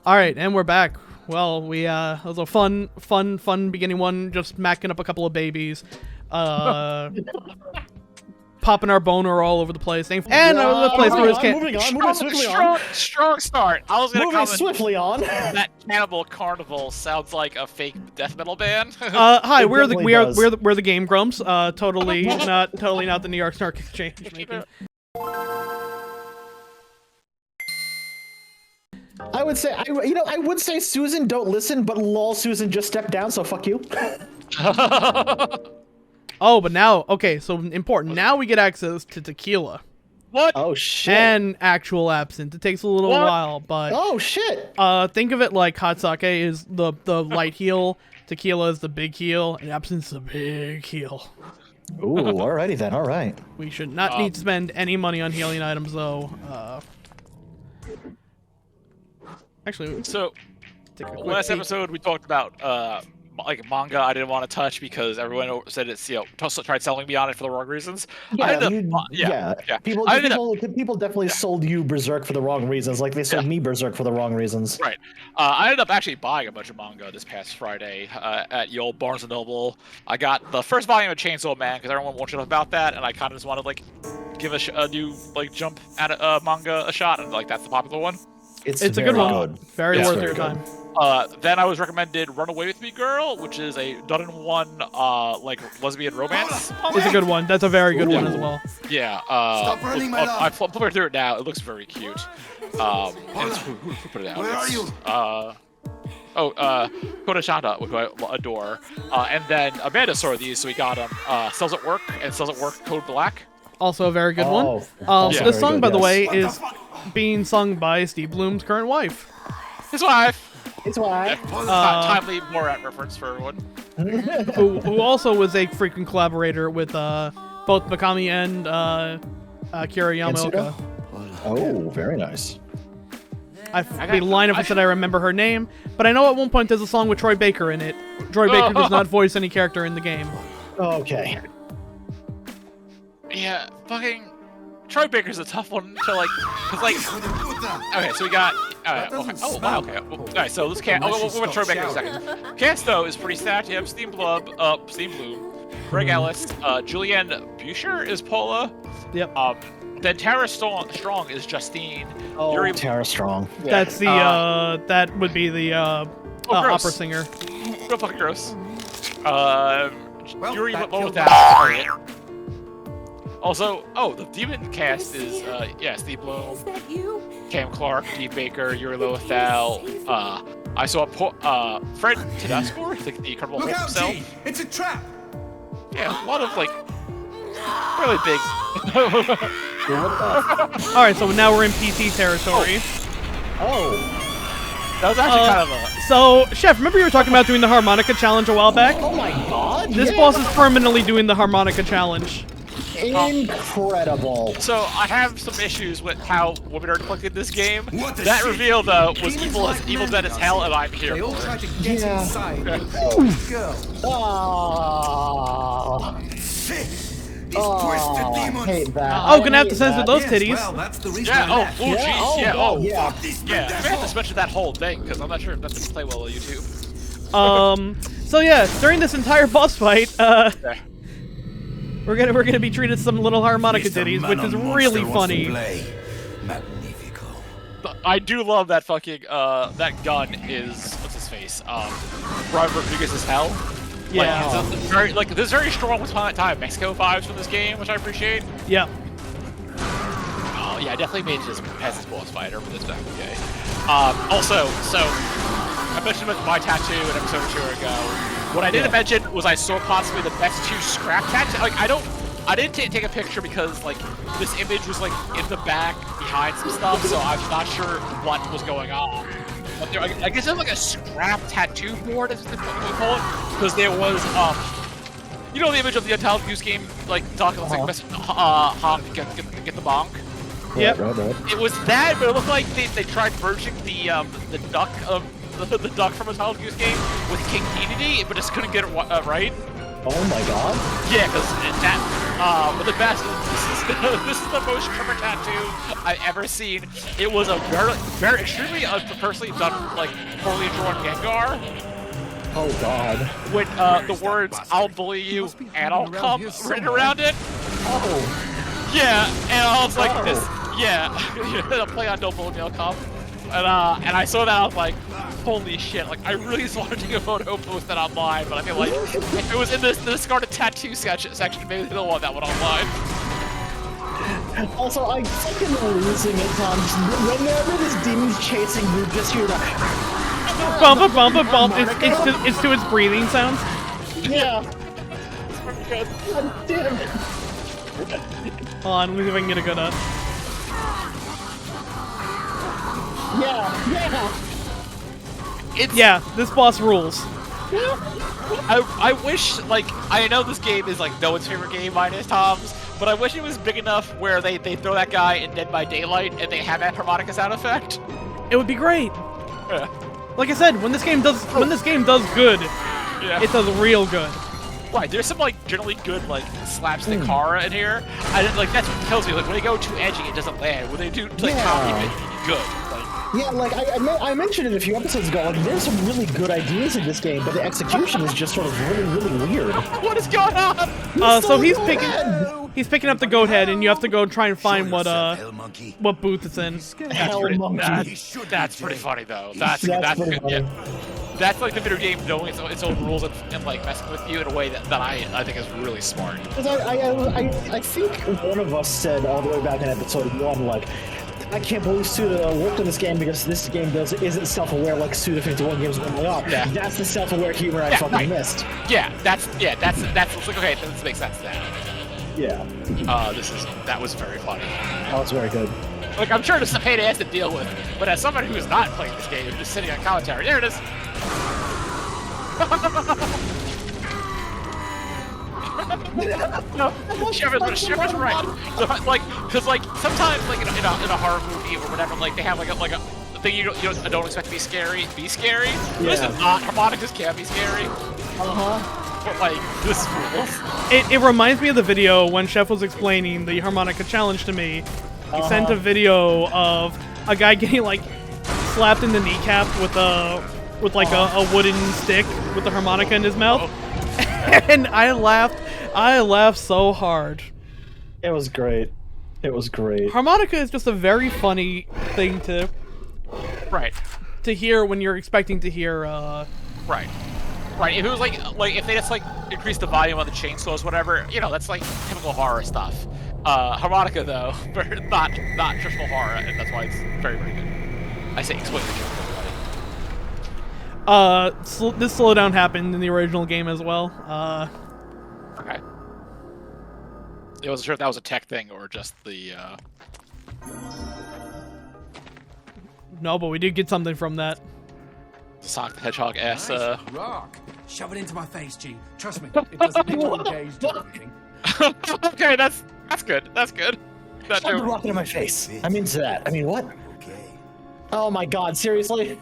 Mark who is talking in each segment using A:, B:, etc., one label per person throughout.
A: All right, and we're back. Well, it was a fun beginning one, just macking up a couple of babies, popping our boner all over the place, and the place where his
B: moving swiftly on.
C: Strong start. I was gonna comment
B: swiftly on.
C: that Cannibal Carnival sounds like a fake death metal band.
A: Hi, we're the
B: definitely
A: we're the Game Grumps. Totally not the New York Snark Exchange. Maybe.
B: I would say Susan, don't listen, but lol, Susan just stepped down, so fuck you.
A: Oh, but now, okay, so important. Now we get access to tequila.
C: What?
B: Oh shit.
A: And actual absinthe. It takes a little while, but
B: oh shit.
A: Think of it like hot sake is the light heel, tequila is the big heel, and absinthe is the big heel.
B: Ooh, alrighty then. All right.
A: We should not need to spend any money on healing items, though. Actually,
C: So,
A: take a quick
C: last
A: peek.
C: episode we talked about like manga I didn't want to touch because everyone said it's tried selling me on it for the wrong reasons.
B: Yeah, People definitely sold you Berserk for the wrong reasons, like they sold me Berserk for the wrong reasons.
C: Right. I ended up actually buying a bunch of manga this past Friday at the old Barnes & Noble. I got the first volume of Chainsaw Man because everyone wanted to know about that, and I kind of just wanted like give a new like jump at manga a shot, and like that's the popular one.
B: It's
A: a good one.
B: good.
A: Very worth
B: very
A: your
B: good.
A: time.
C: Then I was recommended Run Away With Me Girl, which is a done-in-one like lesbian romance.
A: It's a good one. That's a very good one as well.
C: Yeah.
D: Stop running, my love.
C: I'm flipping through it now. It looks very cute. And it's, who put it out?
D: Where are you?
C: Kodashata, who I adore. And then Amanda saw these, so we got them. Sells at Work and Sells at Work Code Black.
A: Also a very good one.
B: Also
A: This
B: very
A: song,
B: good,
A: by the
B: yes.
A: way, is being sung by Steve Bloom's current wife.
C: His wife.
B: It's why.
C: Timely Borat reference for everyone.
A: who also was a frequent collaborator with both Mikami and Kira Yamaoka.
B: Oh, very nice.
A: I'd be lying if I said I remember her name, but I know at one point there's a song with Troy Baker in it. Troy Baker does not voice any character in the game.
B: Okay.
C: Yeah, fucking Troy Baker's a tough one to like, cause like, okay, so we got, oh wow, okay, alright, so let's we'll Troy Baker in a second. Cast though is pretty stacked. You have Steve Bloom, Greg Ellis, Julianne Buscher is Paula.
A: Yep.
C: Then Tara Strong is Justine.
B: Oh, Tara Strong.
C: Yeah.
A: That's the that would be the opera singer.
C: Real fucking gross. Yuri Lowenthal. Also, the Demon cast is, Steve Bloom, Cam Clark, Dee Baker, Yuri Lowenthal, I saw Fred Tedesco, the Incredible Hulk himself.
D: G. It's a trap.
C: Yeah, a lot of, like, really big.
A: Alright, so now we're in PT territory.
C: That was actually kind of a...
A: So, Chef, remember you were talking about doing the Harmonica challenge a while back?
B: Oh my god!
A: This boss is permanently doing the Harmonica challenge.
B: Incredible.
C: So, I have some issues with how women are depicted in this game.
D: What the
C: That
D: shit?
C: reveal, though, was
D: Demons
C: evil
D: like
C: dead as hell, and I'm here
D: They all
C: for
D: tried
C: it.
D: to get inside. Girl.
B: Oh.
D: Shit. These twisted demons.
B: I hate that.
A: Oh, gonna have to censor those
D: Yes,
A: titties.
D: well, that's the reason
C: Yeah,
D: I left.
B: yeah.
D: Fuck these
C: Yeah, I
D: bitches.
C: may have to special that whole thing, because I'm not sure if that's going to play well on YouTube.
A: So yeah, during this entire boss fight, we're gonna be treated some little harmonica titties, which is really funny.
D: Magnifico.
C: I do love that fucking, that gun is, what's his face, Brian Rodriguez as hell.
A: Yeah.
C: Like, it's very, like, there's very strong with time Mexico vibes from this game, which I appreciate.
A: Yeah.
C: Oh, yeah, I definitely made it past this boss fighter for this back in the day. Also, so, I mentioned with my tattoo an episode or two ago. What I didn't mention was I saw possibly the best 2 scrap tattoos. Like, I didn't take a picture because, like, this image was, like, in the back behind some stuff, so I'm not sure what was going on. But there, I guess there's like a scrap tattoo board, is what we call it, because there was, you know the image of the Untitled Goose Game, like, Doc looks like, honk, get the bonk?
A: Yep.
B: Right.
C: It was that, but it looked like they tried merging the duck the duck from Untitled Goose Game with King Dedede, but just couldn't get it right.
B: Oh my god.
C: Yeah, because that, but the best, this is this is the most trimmer tattoo I've ever seen. It was a very extremely personally done, like, poorly drawn Gengar.
B: Oh God.
C: With the words "I'll bully you and I'll come" written around it.
B: Oh.
C: Yeah, and I was like, this. Yeah, a play on "Don't bully me, I'll come." And I saw that, I was like, holy shit! Like, I really just wanted to take a photo, post that online, but I feel like if it was in the discarded tattoo section, maybe they don't want that one online.
B: Also, I'm fucking losing it, Tom. Whenever this demon's chasing you, just hear that.
A: Bump, bump, bump, bump. It's to its breathing sounds.
B: Yeah. God damn it.
A: Hold on, let me see if I can get a good
B: Yeah.
A: Yeah, this boss rules.
C: I wish, like, I know this game is, like, no one's favorite game minus Tom's, but I wish it was big enough where they throw that guy in Dead by Daylight and they have that harmonica sound effect.
A: It would be great.
C: Yeah.
A: Like I said, when this game does good, it does real good.
C: Right, there's some, like, generally good, like, slapstick horror in here. Like, that's what kills me. Like, when they go too edgy, it doesn't land. When they do, like, comedy, it's good. Like,
B: yeah, like, I mentioned it a few episodes ago, like, there's some really good ideas in this game, but the execution is just sort of really, really weird.
C: what is going on?
A: So he's picking up the goat head, and you have to go try and find what booth it's in.
C: That's pretty funny, though. That's
B: pretty
C: good.
B: funny.
C: Yeah. That's like the video game knowing its own rules and like messing with you in a way that I think is really smart.
B: Because I think one of us said all the way back in episode 1, like, I can't believe Suda worked on this game because this game isn't self-aware like Suda 51 games normally are.
C: Yeah.
B: That's the self-aware humor I fucking missed.
C: Yeah, that's like, okay, this makes sense now.
B: Yeah.
C: That was very funny.
B: Oh, it's very good.
C: Like, I'm sure it's a pain in the ass to deal with, but as someone who's not playing this game, just sitting on commentary, there it is. No, Chef is right. Like, because like sometimes like in a horror movie or whatever, like they have like a thing you don't expect to be scary.
B: Yeah.
C: This is not. Harmonicas can't be scary. But like this rules.
A: It reminds me of the video when Chef was explaining the harmonica challenge to me. He sent a video of a guy getting like slapped in the kneecap with a wooden stick with the harmonica in his mouth, and I laughed so hard.
B: It was great. It was great.
A: Harmonica is just a very funny thing to hear when you're expecting to hear.
C: Right. If it was like if they just like increase the volume on the chainsaws, whatever, you know, that's like typical horror stuff. Harmonica though, not traditional horror, and that's why it's very, very good. I say explicitly.
A: This slowdown happened in the original game as well.
C: Okay. I wasn't sure if that was a tech thing or just the.
A: No, but we did get something from that.
C: Sonic the Hedgehog S.
D: Rock. Shove it into my face, G. Trust me, it doesn't need to engage or anything.
C: Okay, that's good. That's good.
B: Shove the rock into my face. I'm into that. I mean, what?
D: Okay.
B: Oh my God! Seriously?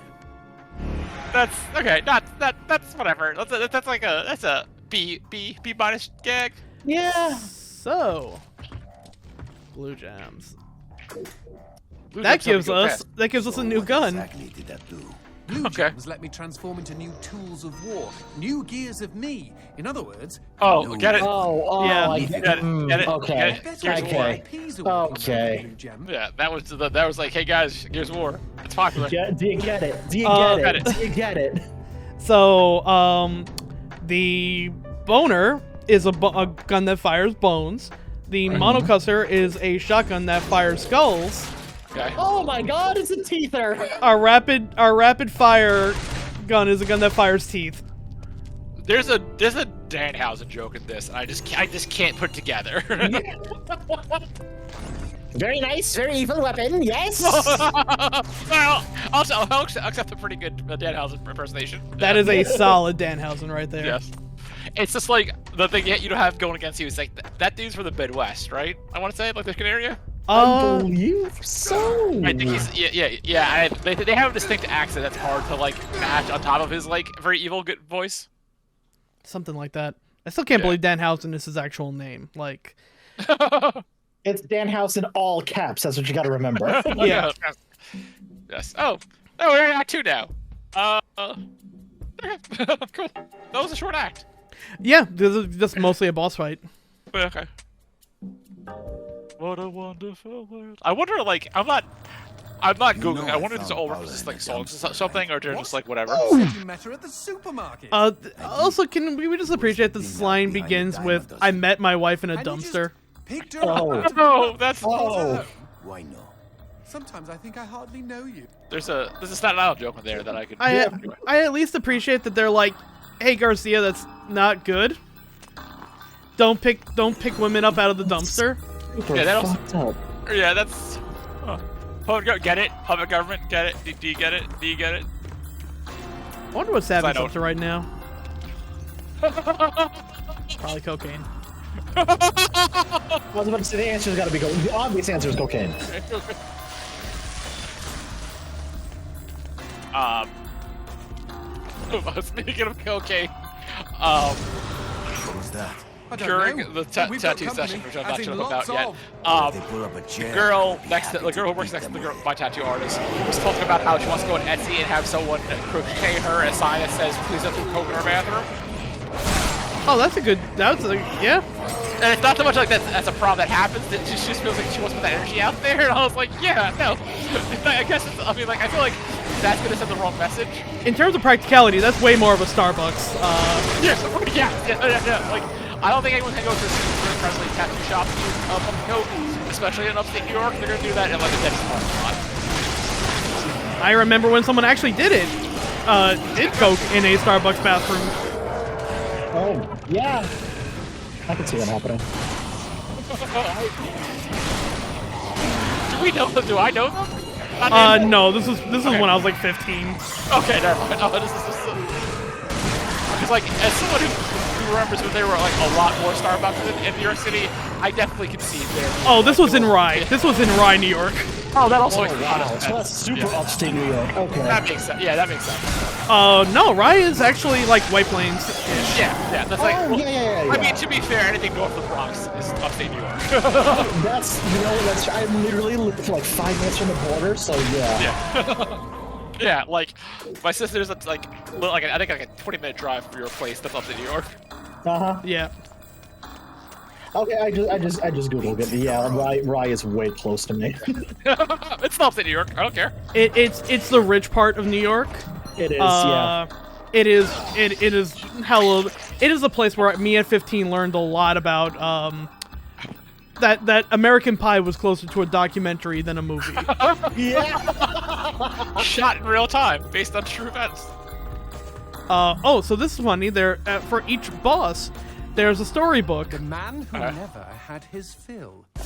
C: That's okay. That's whatever. That's a B minus gag.
B: Yeah.
A: So, Blue Jams.
C: Blue
A: That
C: Jams
A: gives us a new gun.
D: Exactly did that do? Blue
C: Okay.
D: Gems let me transform into new tools of war, new gears of me. In other words,
C: Oh,
D: no
C: get it?
B: Oh,
A: Yeah.
B: I
C: Get it? Get it?
B: Okay.
C: Gears of
B: Okay.
C: War.
B: Okay.
C: Yeah, that was like, hey guys, Gears of War. It's popular.
B: Do you get it? Do you
A: get
B: get
C: it?
B: it? Do you get it?
A: So, the boner is a gun that fires bones. The monocusser is a shotgun that fires skulls.
C: Okay.
B: Oh my God! It's a teether.
A: Our rapid fire gun is a gun that fires teeth.
C: There's a Danhausen joke in this, and I just can't put it together.
B: Very nice, very evil weapon. Yes.
C: Well, I'll accept a pretty good Danhausen impersonation.
A: That is a solid Danhausen right there.
C: Yes. It's just like the thing you don't have going against you is like that dude's from the Midwest, right? I want to say like the area.
B: I believe so.
C: I think he's yeah. They have a distinct accent that's hard to like match on top of his like very evil good voice.
A: Something like that. I still can't believe Danhausen is his actual name. Like,
B: It's Dan House in all caps. That's what you got to remember.
A: Yeah.
C: Yes. Oh, we're in Act 2 now. Cool. That was a short act.
A: Yeah, this is just mostly a boss fight.
C: Okay. What a wonderful world. I wonder, like, I'm not Googling. I wonder if it's all references like songs or something, or they're just like whatever.
D: You met her at the supermarket.
A: Also, can we just appreciate this line begins with "I met my wife in a dumpster."
D: Picked her
B: Oh.
D: up.
C: No, that's
B: Oh.
E: Why no?
D: Sometimes I think I hardly know you.
C: there's a Staten Island joke in there that I could.
A: I at least appreciate that they're like, "Hey Garcia, that's not good. Don't pick women up out of the dumpster."
C: Yeah, that also-
B: fucked up.
C: Yeah, that's. Get it? Puppet government, get it? Do you get it? Do you get it?
A: I wonder what Savvy's up to right now. Probably cocaine.
B: I was about to say the answer's got to be cocaine. The obvious answer is cocaine.
C: Speaking of cocaine,
E: What was that?
D: I don't
C: during
D: know.
C: the
D: But we've got
C: tattoo
D: company,
C: session, which I'm
D: as
C: not
D: in
C: sure
D: lots
C: about yet,
D: of.
E: They pull up a chair.
C: girl who works next to my tattoo artist was talking about how she wants to go on Etsy and have someone crochet her a sign that says "Please don't do coke in our bathroom."
A: Oh, that's a good. Yeah.
C: And it's not so much like that's a problem that happens. That she just feels like she wants to put that energy out there. And I was like, yeah, no. I guess I feel like that's gonna send the wrong message.
A: In terms of practicality, that's way more of a Starbucks.
C: Yeah. Like, I don't think anyone can go to a super friendly tattoo shop and use pumpkin coke, especially in upstate New York. They're gonna do that in like a dentist parking lot.
A: I remember when someone actually did it. Did coke in a Starbucks bathroom.
B: Oh, yeah. I can see that happening.
C: Do I know them?
A: No, this is when I was like 15.
C: Okay, never mind. Oh, this is because, like, as someone who remembers when there were like a lot more Starbucks in New York City, I definitely can see there.
A: Oh, this was in Rye. This was in Rye, New York.
C: Oh, that also
B: Oh,
C: makes a lot of
B: wow.
C: sense.
B: So that's super
C: Yeah.
B: upstate New York. Okay.
C: That makes sense. Yeah, that makes sense.
A: No, Rye is actually like White Plains.
C: Yeah, that's like.
B: Oh, yeah.
C: I mean, to be fair, anything north of the Bronx is upstate New York.
B: That's I literally live like 5 minutes from the border, so yeah.
C: Yeah. Yeah, like my sister's I think like a 20-minute drive from your place. That's upstate New York.
A: Yeah.
B: Okay, I just googled it. Yeah, Rye is way close to me.
C: It's not upstate New York. I don't care.
A: It's the rich part of New York.
B: It is, yeah.
A: It is hella. It is a place where me at 15 learned a lot about that American Pie was closer to a documentary than a movie.
B: Yeah.
C: Shot in real time, based on true events.
A: Oh, so this is funny. There for each boss, there's a storybook.
D: The man who never had his fill. It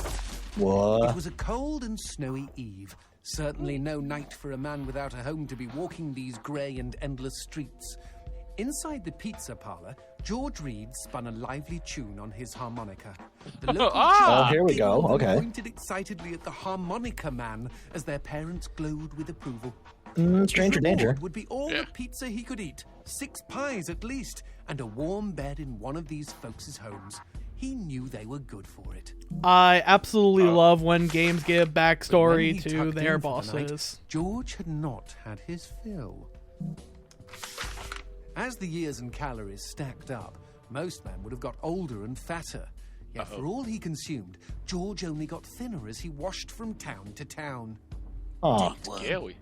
B: What?
D: was a cold and snowy eve. Certainly no night for a man without a home to be walking these grey and endless streets. Inside the pizza parlor, George Reed spun a lively tune on his harmonica. The local
C: Ah!
B: Oh, here we go.
D: children
B: Okay.
D: pointed excitedly at the harmonica man as their parents glowed with approval.
B: Stranger
D: His
B: danger.
D: reward would be all
C: Yeah.
D: the pizza he could eat, 6 pies at least, and a warm bed in one of these folks' homes. He knew they were good for it.
A: I absolutely love when games give
D: When
A: backstory
D: he
A: to
D: tucked
A: their
D: in for the night,
A: bosses.
D: George had not had his fill. As the years and calories stacked up, most men would have got older and fatter. Yet for all he consumed, George only got thinner as he washed from town to town.
B: Oh,
C: Scary.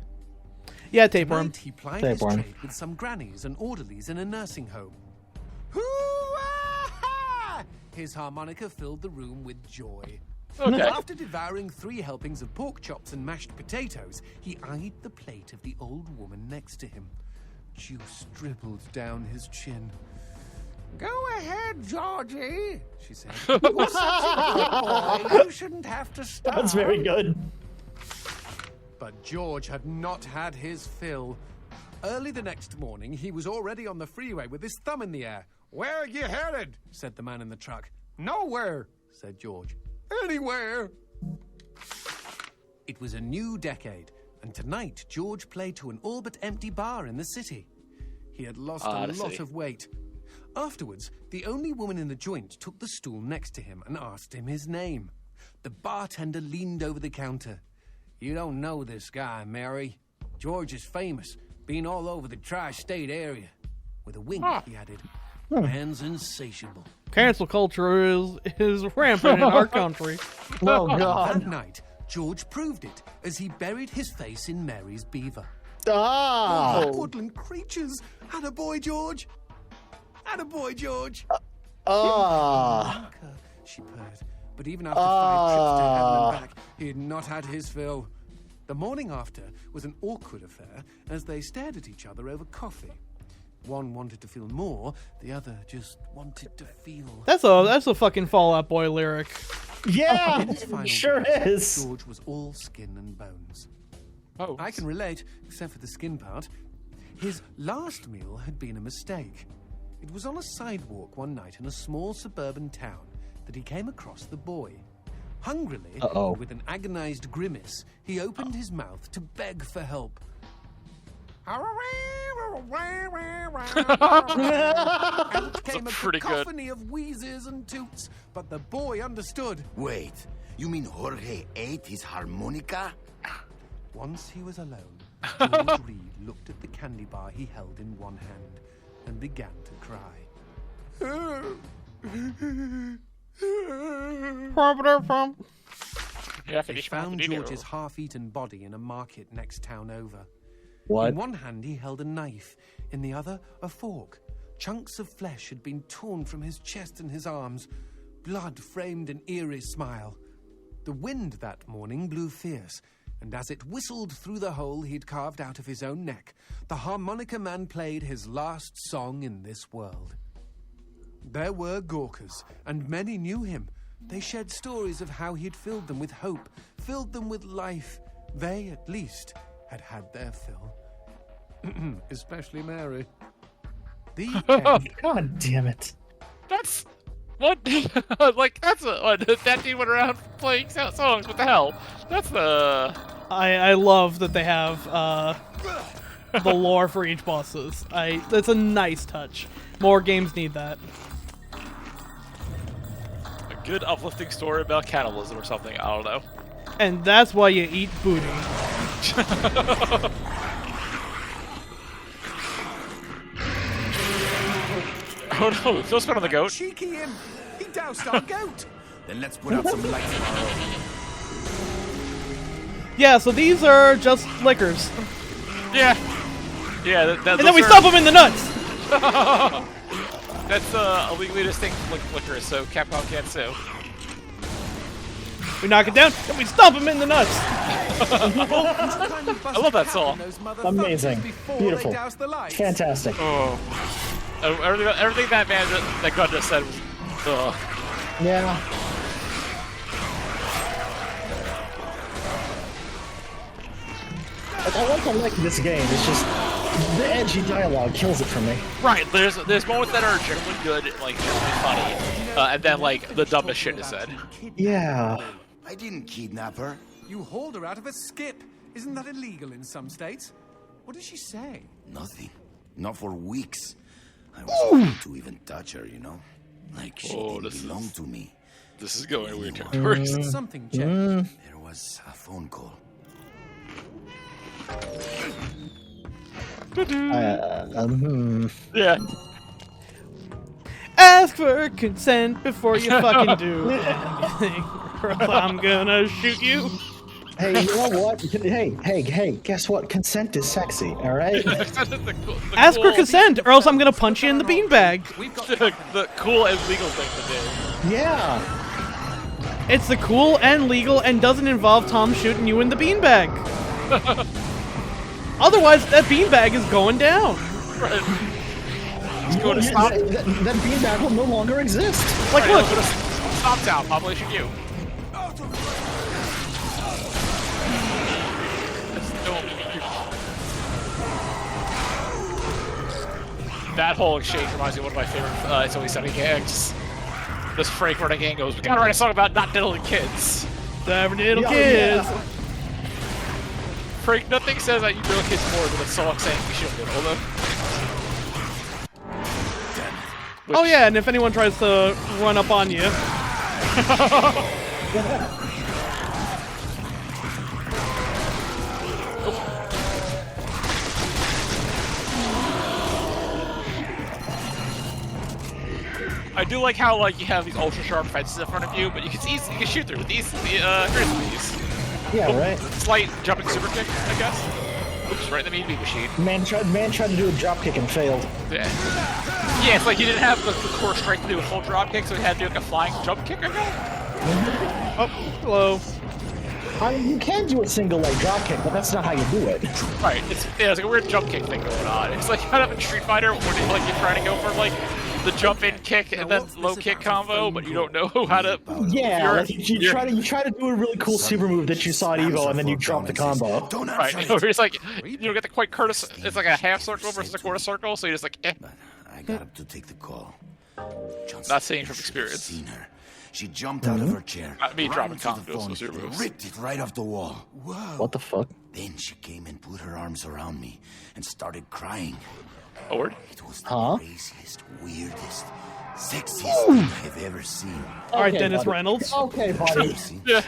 A: Yeah, tapeworm.
D: Tonight he plied
B: Tapeworm.
D: his trade with some grannies and orderlies in a nursing home. Hoo-ah! His harmonica filled the room with joy.
C: Okay.
D: After devouring 3 helpings of pork chops and mashed potatoes, he eyed the plate of the old woman next to him. Juice dribbled down his chin. Go ahead, Georgie, she said. You're such a good boy. You shouldn't have to stop.
B: that's very good.
D: But George had not had his fill. Early the next morning, he was already on the freeway with his thumb in the air. Where are you headed? Said the man in the truck. Nowhere, said George. Anywhere. It was a new decade, and tonight George played to an all but empty bar in the city. He had lost a
C: the
D: lot
C: city.
D: of weight. Afterwards, the only woman in the joint took the stool next to him and asked him his name. the bartender leaned over the counter. You don't know this guy, Mary. George is famous, been all over the tri-state area. With a wink, he added, man's insatiable.
A: Cancel culture is rampant in our country.
B: Oh God.
D: That night, George proved it as he buried his face in Mary's beaver.
B: Ah.
D: Woodland creatures! Attaboy, George! Attaboy, George!
B: Ah.
D: She purred. But even after 5 trips to heaven and back, he had not had his fill. The morning after was an awkward affair as they stared at each other over coffee. One wanted to feel more, the other just wanted to feel.
A: That's a fucking Fall Out Boy lyric.
B: Yeah,
D: In his final
B: sure
D: days,
B: is.
D: George was all skin and bones.
C: Oh,
D: I can relate, except for the skin part. His last meal had been a mistake. It was on a sidewalk one night in a small suburban town that he came across the boy. Hungrily, and with an agonized grimace, he opened his mouth to beg for help. Out came a
C: pretty good.
D: cacophony of wheezes and toots, but the boy understood.
E: Wait, you mean Jorge ate his harmonica?
D: Once he was alone, George Reed looked at the candy bar he held in one hand and began to cry.
C: yeah,
D: They found George's half-eaten body in a market next town over.
B: What?
D: In one hand he held a knife, in the other a fork. Chunks of flesh had been torn from his chest and his arms. Blood framed an eerie smile. The wind that morning blew fierce, and as it whistled through the hole he'd carved out of his own neck, the harmonica man played his last song in this world. There were Gawkers, and many knew him. They shared stories of how he'd filled them with hope, filled them with life. They, at least, had had their fill. Especially Mary. The end.
B: God damn it.
C: That's what? Like that's that dude went around playing songs. What the hell? That's the.
A: I love that they have the lore for each bosses. That's a nice touch. More games need that.
C: A good uplifting story about cannibalism or something. I don't know.
A: And that's why you eat booty.
C: Oh no! Don't spit on the goat.
D: Cheeky him! He doused our goat!
E: Then let's put out some lights of our own.
A: Yeah, so these are just liquors.
C: Yeah. Yeah.
A: And then we stuff them in the nuts!
C: That's a legally distinct liquor, so Capcom can't sue.
A: We knock it down, and we stomp them in the nuts!
C: I love that song.
B: Amazing. Beautiful. Fantastic.
C: Oh. Everything that man, that God just said was, ugh.
B: Yeah. Like, I like this game. It's just the edgy dialogue kills it for me.
C: Right, there's moments that are genuinely good, like genuinely funny, and then like the dumbest shit is said.
B: Yeah.
E: I didn't kidnap her.
D: You hauled her out of a skip. Isn't that illegal in some states? What did she say?
E: Nothing. Not for weeks. I was afraid to even touch her, you know? Like she didn't belong to me.
C: This is going weird territory.
D: Something changed.
E: There was a phone call.
C: Yeah.
A: Ask for consent before you fucking do anything, or else I'm gonna shoot you.
B: Hey, you know what? Hey, guess what? Consent is sexy, alright?
A: Ask for consent, or else I'm gonna punch you in the beanbag.
C: We've got the cool and legal thing to do.
B: Yeah.
A: It's the cool and legal and doesn't involve Tom shooting you in the beanbag. Otherwise, that beanbag is going down.
C: Right. Just go to stop.
B: That beanbag will no longer exist.
A: Like,
C: Right,
A: look.
C: go to stop town, population U. That whole exchange reminds me of one of my favorite It's Always Sunny gags. This Frank running gang goes, we gotta write a song about not diddling kids.
A: Seven little
B: Yeah,
A: kids.
B: yeah.
C: Frank, nothing says that you diddle kids more than a song saying we shouldn't diddle them.
A: Oh yeah, and if anyone tries to run up on you,
C: I do like how like you have these ultra sharp fences in front of you, but you can shoot through these grizzlies.
B: Yeah, right.
C: Slight jumping super kick, I guess. Oops, right in the meat machine.
B: Man tried to do a drop kick and failed.
C: Yeah, it's like he didn't have the core strength to do a full drop kick, so he had to do like a flying jump kick, I guess.
A: Oh, hello.
B: I mean, you can do a single leg drop kick, but that's not how you do it.
C: Right, it's like a weird jump kick thing going on. It's like kind of in Street Fighter when like you're trying to go for like the jump in kick and then low kick combo, but you don't know how to.
B: Yeah, like you try to do a really cool super move that you saw at Evo, and then you drop the combo.
C: Right, it's like you don't get the quite Curtis. It's like a half circle versus a quarter circle, so you're just like, eh.
E: But I got up to take the call.
C: Not saying from experience.
E: Seen her. She jumped out of her chair.
C: Not me dropping
E: ran to the
C: combos,
E: phone,
C: those are moves.
E: ripped it right off the wall.
B: What the fuck?
E: Then she came and put her arms around me and started crying.
C: Oh, word?
E: It was the
B: Huh?
E: craziest, weirdest, sexiest thing I've ever seen.
A: All right,
B: Okay,
A: Dennis
B: buddy.
A: Reynolds.
B: Okay, buddy.
E: Seen?
C: Yeah.